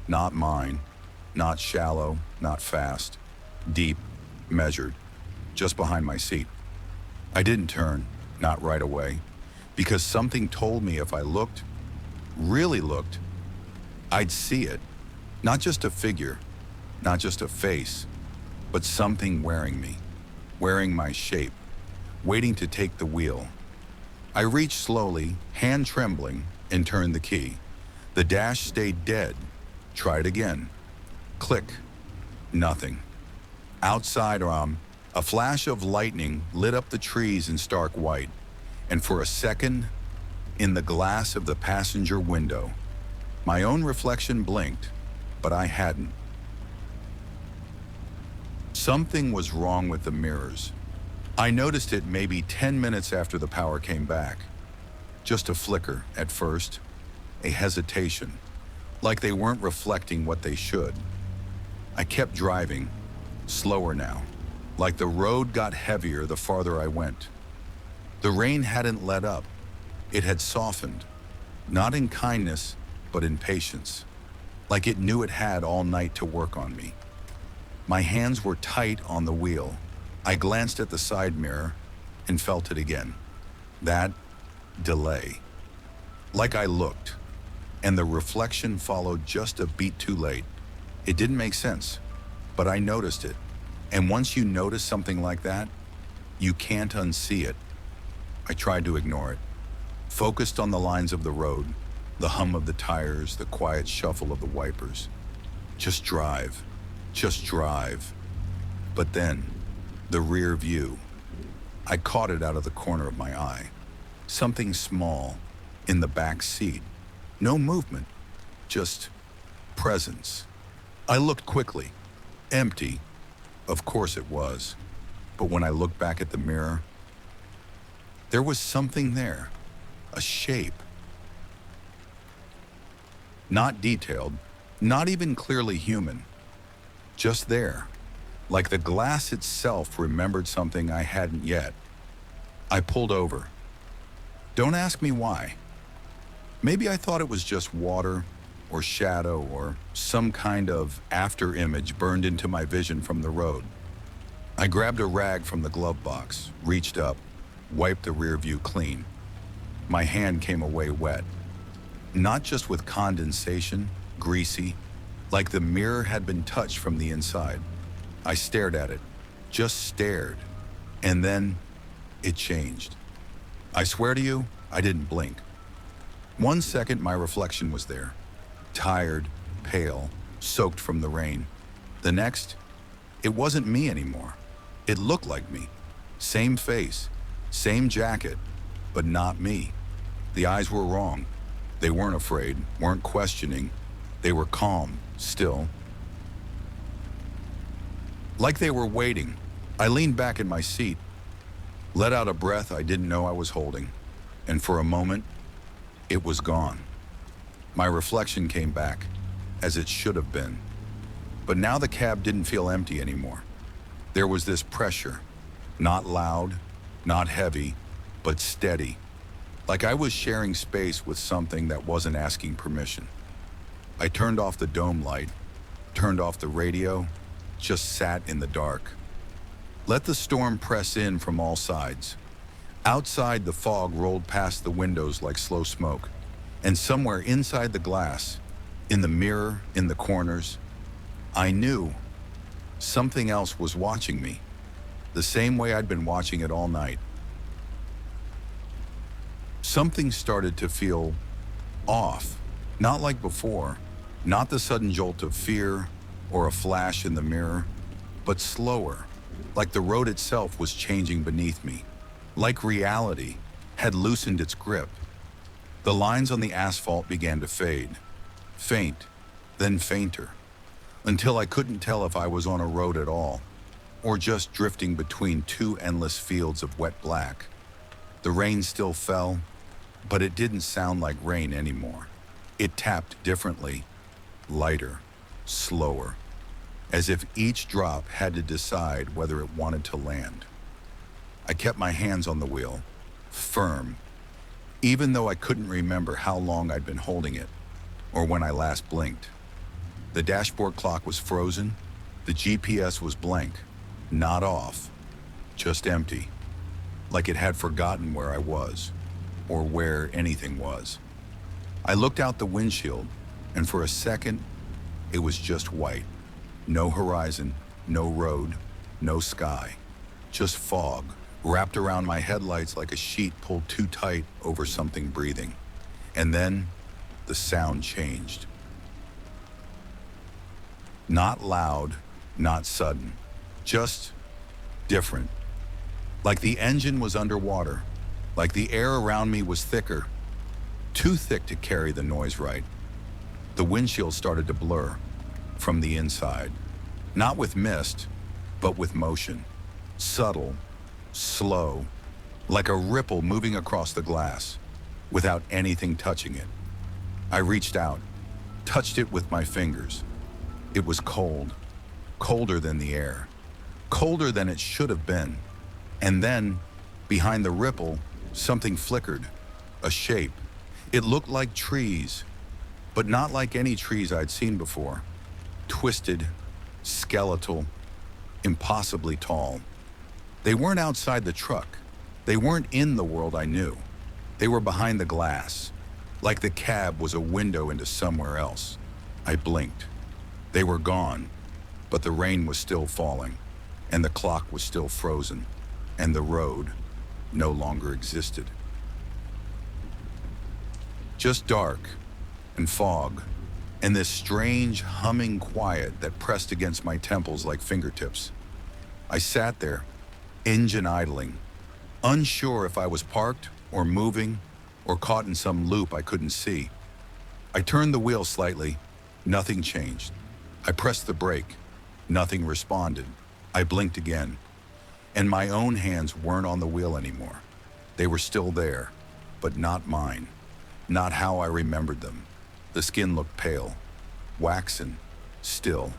Not mine, not shallow, not fast, deep, measured, just behind my seat. I didn't turn, not right away, because something told me if I looked, really looked, I'd see it. Not just a figure, not just a face, but something wearing me, wearing my shape, waiting to take the wheel. I reached slowly, hand trembling, and turned the key. The dash stayed dead. Tried again. Click. Nothing. Outside, a flash of lightning lit up the trees in stark white, and for a second, in the glass of the passenger window, my own reflection blinked, but I hadn't. Something was wrong with the mirrors. I noticed it maybe 10 minutes after the power came back. Just a flicker at first, a hesitation, like they weren't reflecting what they should. I kept driving, slower now, like the road got heavier the farther I went. The rain hadn't let up. It had softened, not in kindness, but in patience, like it knew it had all night to work on me. My hands were tight on the wheel. I glanced at the side mirror and felt it again. That delay. Like I looked, and the reflection followed just a beat too late. It didn't make sense, but I noticed it. And once you notice something like that, you can't unsee it. I tried to ignore it, focused on the lines of the road, the hum of the tires, the quiet shuffle of the wipers. Just drive, just drive. But then, the rear view. I caught it out of the corner of my eye. Something small in the back seat. No movement, just presence. I looked quickly. Empty. Of course it was. But when I looked back at the mirror, there was something there. A shape. Not detailed, not even clearly human. Just there. Like the glass itself remembered something I hadn't yet. I pulled over. Don't ask me why. Maybe I thought it was just water or shadow or some kind of after image burned into my vision from the road. I grabbed a rag from the glove box, reached up, wiped the rear view clean. My hand came away wet. Not just with condensation, greasy, like the mirror had been touched from the inside. I stared at it, just stared, and then it changed. I swear to you, I didn't blink. 1 second, my reflection was there, tired, pale, soaked from the rain. The next, it wasn't me anymore. It looked like me. Same face, same jacket, but not me. The eyes were wrong. They weren't afraid, weren't questioning. They were calm, still. Like they were waiting. I leaned back in my seat, let out a breath I didn't know I was holding, and for a moment, it was gone. My reflection came back, as it should have been. But now the cab didn't feel empty anymore. There was this pressure, not loud, not heavy, but steady, like I was sharing space with something that wasn't asking permission. I turned off the dome light, turned off the radio, just sat in the dark. Let the storm press in from all sides. Outside, the fog rolled past the windows like slow smoke, and somewhere inside the glass, in the mirror, in the corners, I knew something else was watching me, the same way I'd been watching it all night. Something started to feel off, not like before, not the sudden jolt of fear or a flash in the mirror, but slower, like the road itself was changing beneath me, like reality had loosened its grip. The lines on the asphalt began to fade, faint, then fainter, until I couldn't tell if I was on a road at all, or just drifting between two endless fields of wet black. The rain still fell, but it didn't sound like rain anymore. It tapped differently, lighter, slower, as if each drop had to decide whether it wanted to land. I kept my hands on the wheel, firm, even though I couldn't remember how long I'd been holding it, or when I last blinked. The dashboard clock was frozen, the GPS was blank, not off, just empty, like it had forgotten where I was, or where anything was. I looked out the windshield, and for a second, it was just white. No horizon, no road, no sky, just fog wrapped around my headlights like a sheet pulled too tight over something breathing. And then, the sound changed. Not loud, not sudden, just different. Like the engine was underwater, like the air around me was thicker, too thick to carry the noise right. The windshield started to blur from the inside, not with mist, but with motion, subtle, slow, like a ripple moving across the glass, without anything touching it. I reached out, touched it with my fingers. It was cold, colder than the air, colder than it should have been. And then, behind the ripple, something flickered, a shape. It looked like trees, but not like any trees I'd seen before. Twisted, skeletal, impossibly tall. They weren't outside the truck. They weren't in the world I knew. They were behind the glass, like the cab was a window into somewhere else. I blinked. They were gone, but the rain was still falling, and the clock was still frozen, and the road no longer existed. Just dark and fog, and this strange humming quiet that pressed against my temples like fingertips. I sat there, engine idling, unsure if I was parked or moving or caught in some loop I couldn't see. I turned the wheel slightly, nothing changed. I pressed the brake, nothing responded. I blinked again, and my own hands weren't on the wheel anymore. They were still there, but not mine, not how I remembered them. The skin looked pale, waxen, still,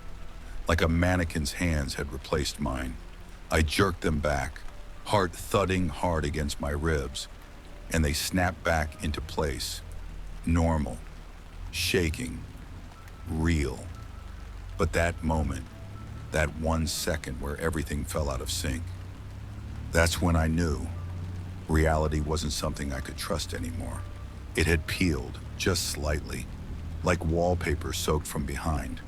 like a mannequin's hands had replaced mine. I jerked them back, heart thudding hard against my ribs, and they snapped back into place, normal, shaking, real. But that moment, that 1 second where everything fell out of sync, that's when I knew reality wasn't something I could trust anymore. It had peeled, just slightly, like wallpaper soaked from behind,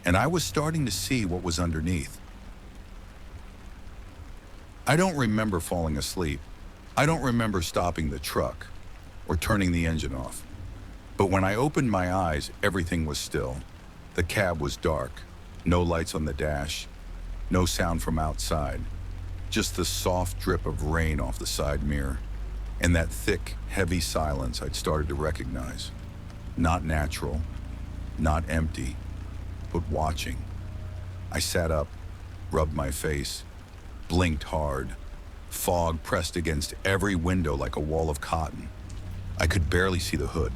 and I was starting to see what was underneath. I don't remember falling asleep. I don't remember stopping the truck or turning the engine off. But when I opened my eyes, everything was still. The cab was dark, no lights on the dash, no sound from outside, just the soft drip of rain off the side mirror, and that thick, heavy silence I'd started to recognize. Not natural, not empty, but watching. I sat up, rubbed my face, blinked hard. Fog pressed against every window like a wall of cotton. I could barely see the hood.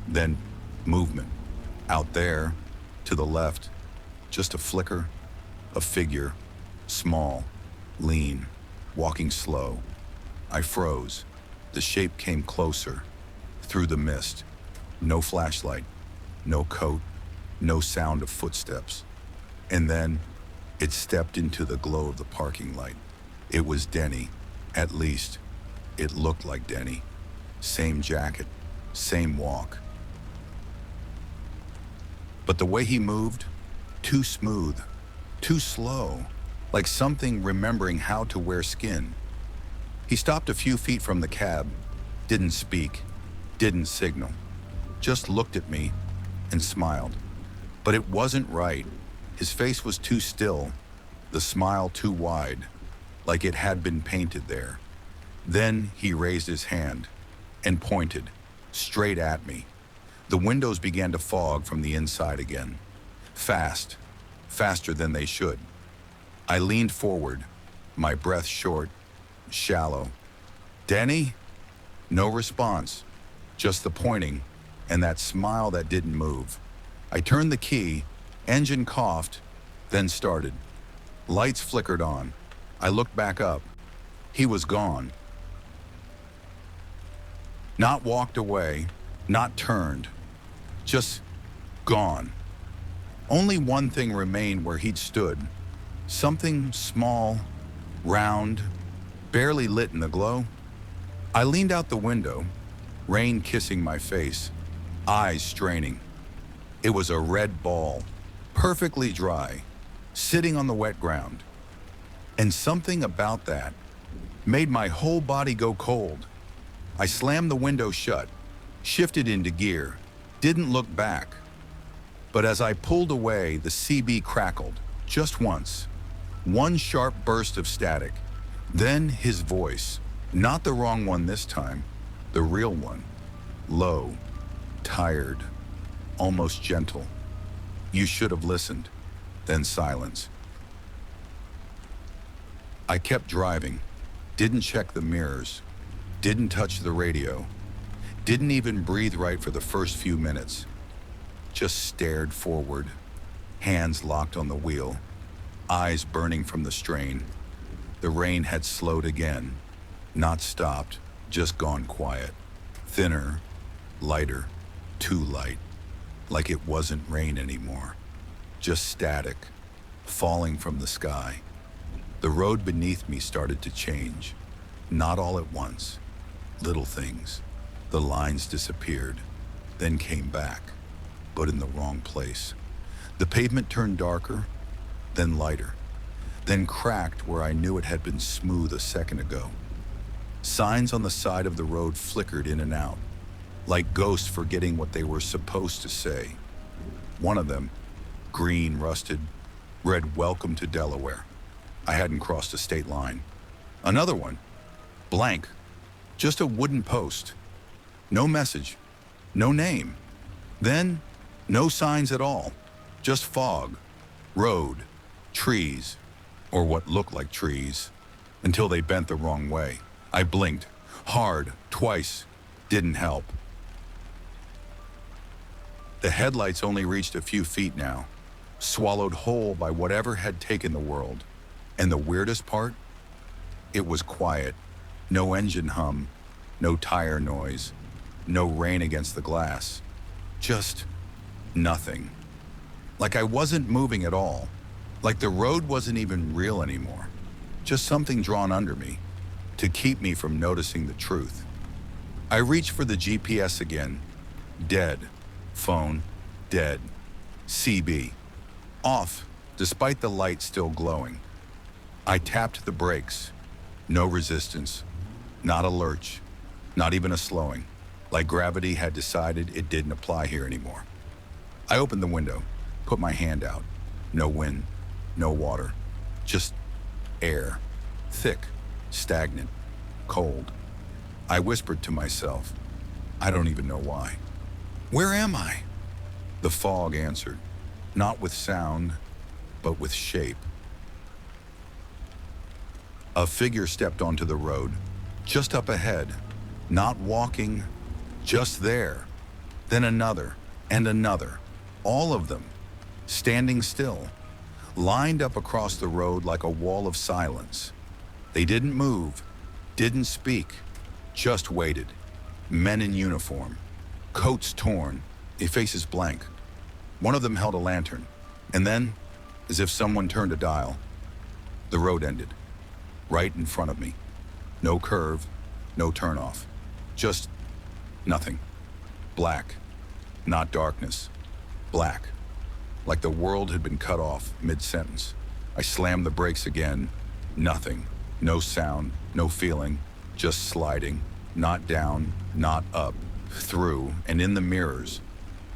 Then, movement. Out there, to the left, just a flicker, a figure, small, lean, walking slow. I froze. The shape came closer, through the mist. No flashlight, no coat, no sound of footsteps. And then, it stepped into the glow of the parking light. It was Denny. At least, it looked like Denny. Same jacket, same walk. But the way he moved, too smooth, too slow, like something remembering how to wear skin. He stopped a few feet from the cab, didn't speak, didn't signal, just looked at me and smiled. But it wasn't right. His face was too still, the smile too wide, like it had been painted there. Then he raised his hand and pointed straight at me. The windows began to fog from the inside again. Fast, faster than they should. I leaned forward, my breath short, shallow. "Denny?" No response, just the pointing and that smile that didn't move. I turned the key, engine coughed, then started. Lights flickered on. I looked back up. He was gone. Not walked away, not turned, just gone. Only one thing remained where he'd stood. Something small, round, barely lit in the glow. I leaned out the window, rain kissing my face, eyes straining. It was a red ball, perfectly dry, sitting on the wet ground. And something about that made my whole body go cold. I slammed the window shut, shifted into gear, didn't look back. But as I pulled away, the CB crackled, just once. One sharp burst of static. Then his voice, not the wrong one this time, the real one. Low, tired, almost gentle. "You should have listened." Then silence. I kept driving, didn't check the mirrors, didn't touch the radio, didn't even breathe right for the first few minutes. Just stared forward, hands locked on the wheel, eyes burning from the strain. The rain had slowed again, not stopped, just gone quiet. Thinner, lighter, too light, like it wasn't rain anymore. Just static, falling from the sky. The road beneath me started to change, not all at once. Little things. The lines disappeared, then came back, but in the wrong place. The pavement turned darker, then lighter, then cracked where I knew it had been smooth a second ago. Signs on the side of the road flickered in and out, like ghosts forgetting what they were supposed to say. One of them, green rusted, read "Welcome to Delaware." I hadn't crossed a state line. Another one, blank, just a wooden post. No message, no name. Then, no signs at all, just fog, road, trees, or what looked like trees, until they bent the wrong way. I blinked, hard, twice, didn't help. The headlights only reached a few feet now, swallowed whole by whatever had taken the world. And the weirdest part? It was quiet. No engine hum, no tire noise, no rain against the glass. Just nothing. Like I wasn't moving at all. Like the road wasn't even real anymore. Just something drawn under me to keep me from noticing the truth. I reached for the GPS again. Dead. Phone. Dead. CB. Off, despite the light still glowing. I tapped the brakes. No resistance. Not a lurch. Not even a slowing. Like gravity had decided it didn't apply here anymore. I opened the window, put my hand out. No wind, no water. Just air. Thick, stagnant, cold. I whispered to myself. I don't even know why. "Where am I?" The fog answered, not with sound, but with shape. A figure stepped onto the road, just up ahead, not walking, just there. Then another and another, all of them, standing still, lined up across the road like a wall of silence. They didn't move, didn't speak, just waited. Men in uniform, coats torn, their faces blank. One of them held a lantern, and then, as if someone turned a dial, the road ended. Right in front of me. No curve, no turnoff. Just nothing. Black. Not darkness. Black. Like the world had been cut off mid-sentence. I slammed the brakes again. Nothing. No sound, no feeling. Just sliding. Not down, not up. Through, and in the mirrors.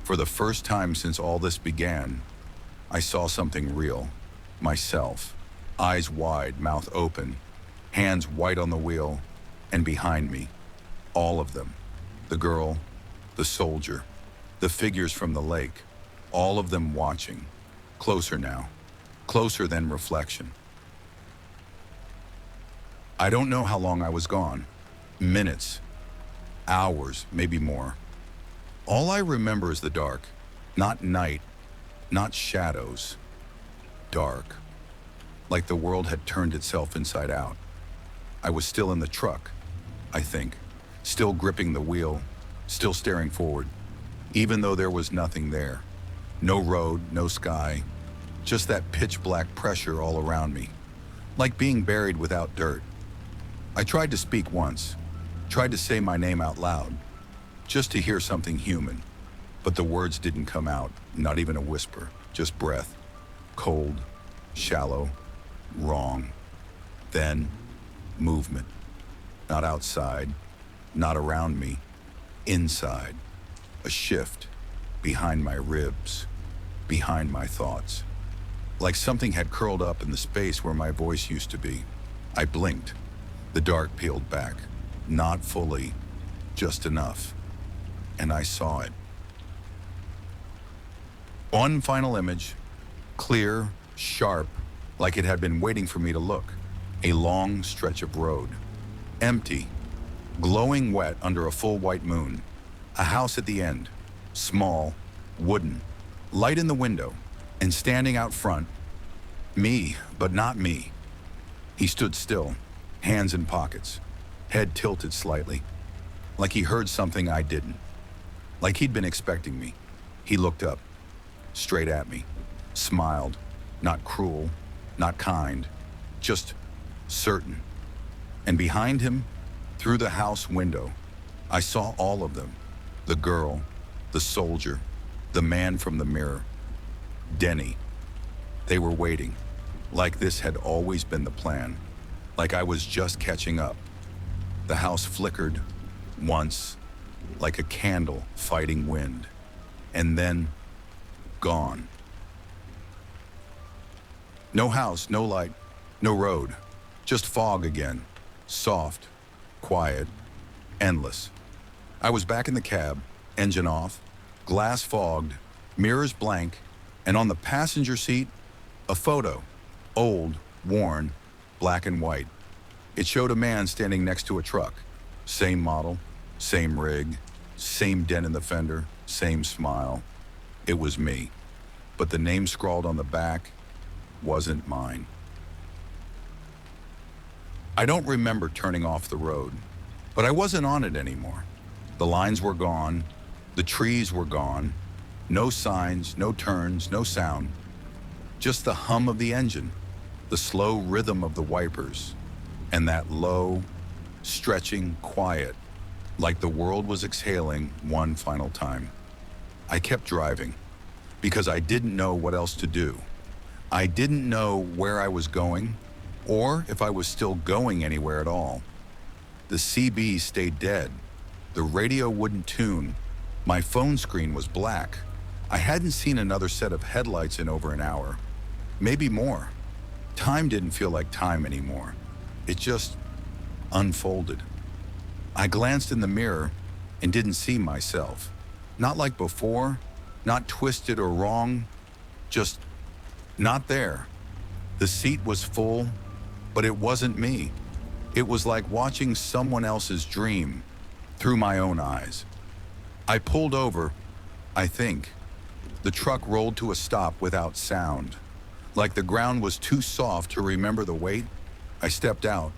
For the first time since all this began, I saw something real. Myself. Eyes wide, mouth open, hands white on the wheel, and behind me, all of them. The girl, the soldier, the figures from the lake, all of them watching, Closer now. Closer than reflection. I don't know how long I was gone. Minutes. Hours, maybe more. All I remember is the dark. Not night. Not shadows. Dark. Like the world had turned itself inside out. I was still in the truck, I think. Still gripping the wheel. Still staring forward. Even though there was nothing there. No road, no sky. Just that pitch black pressure all around me. Like being buried without dirt. I tried to speak once. Tried to say my name out loud. Just to hear something human. But the words didn't come out. Not even a whisper. Just breath. Cold. Shallow. Wrong. Then, movement. Not outside. Not around me. Inside. A shift. Behind my ribs. Behind my thoughts. Like something had curled up in the space where my voice used to be. I blinked. The dark peeled back. Not fully. Just enough. And I saw it. One final image. Clear, sharp, like it had been waiting for me to look. A long stretch of road. Empty. Glowing wet under a full white moon. A house at the end. Small. Wooden. Light in the window. And standing out front. Me, but not me. He stood still. Hands in pockets. Head tilted slightly. Like he heard something I didn't. Like he'd been expecting me. He looked up. Straight at me. Smiled. Not cruel. Not kind. Just certain. And behind him, through the house window, I saw all of them. The girl, the soldier, the man from the mirror. Denny. They were waiting. Like this had always been the plan. Like I was just catching up. The house flickered. Once. Like a candle fighting wind. And then, gone. No house, no light, no road. Just fog again. Soft, quiet, endless. I was back in the cab, engine off, glass fogged, mirrors blank, and on the passenger seat, a photo. Old, worn, black and white. It showed a man standing next to a truck. Same model, same rig, same dent in the fender, same smile. It was me. But the name scrawled on the back wasn't mine. I don't remember turning off the road, but I wasn't on it anymore. The lines were gone, the trees were gone, no signs, no turns, no sound. Just the hum of the engine, the slow rhythm of the wipers, and that low, stretching quiet, like the world was exhaling one final time. I kept driving, because I didn't know what else to do. I didn't know where I was going, or if I was still going anywhere at all. The CB stayed dead. The radio wouldn't tune. My phone screen was black. I hadn't seen another set of headlights in over an hour. Maybe more. Time didn't feel like time anymore. It just unfolded. I glanced in the mirror and didn't see myself. Not like before, not twisted or wrong, just not there. The seat was full, but it wasn't me. It was like watching someone else's dream through my own eyes. I pulled over, I think. The truck rolled to a stop without sound. Like the ground was too soft to remember the weight, I stepped out.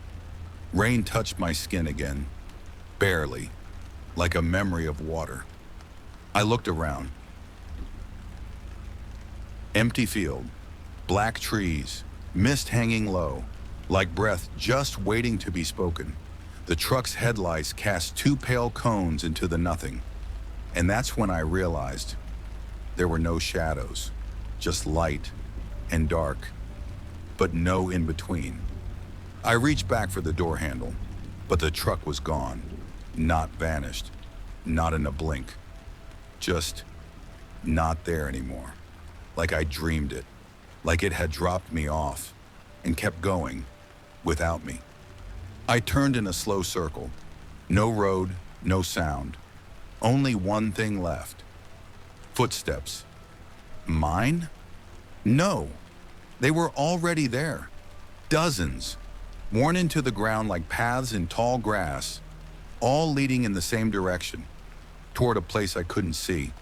Rain touched my skin again, barely, like a memory of water. I looked around. Empty field, black trees, mist hanging low, like breath just waiting to be spoken. The truck's headlights cast two pale cones into the nothing. And that's when I realized there were no shadows, just light and dark, but no in between. I reached back for the door handle, but the truck was gone, not vanished, not in a blink, just not there anymore. Like I dreamed it, like it had dropped me off and kept going without me. I turned in a slow circle. No road, no sound. Only one thing left. Footsteps. Mine? No, they were already there. Dozens, worn into the ground like paths in tall grass, all leading in the same direction, toward a place I couldn't see,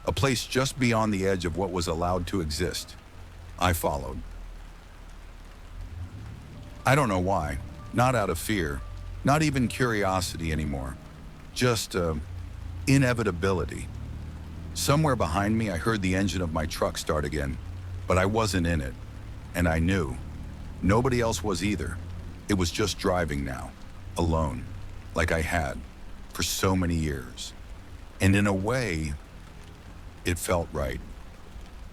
a place just beyond the edge of what was allowed to exist. I followed. I don't know why, not out of fear, not even curiosity anymore, just inevitability. Somewhere behind me, I heard the engine of my truck start again, but I wasn't in it, and I knew. Nobody else was either. It was just driving now, alone, like I had, for so many years. And in a way, it felt right.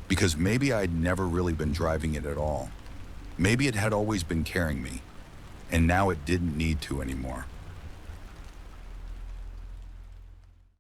Because maybe I'd never really been driving it at all. Maybe it had always been carrying me, and now it didn't need to anymore.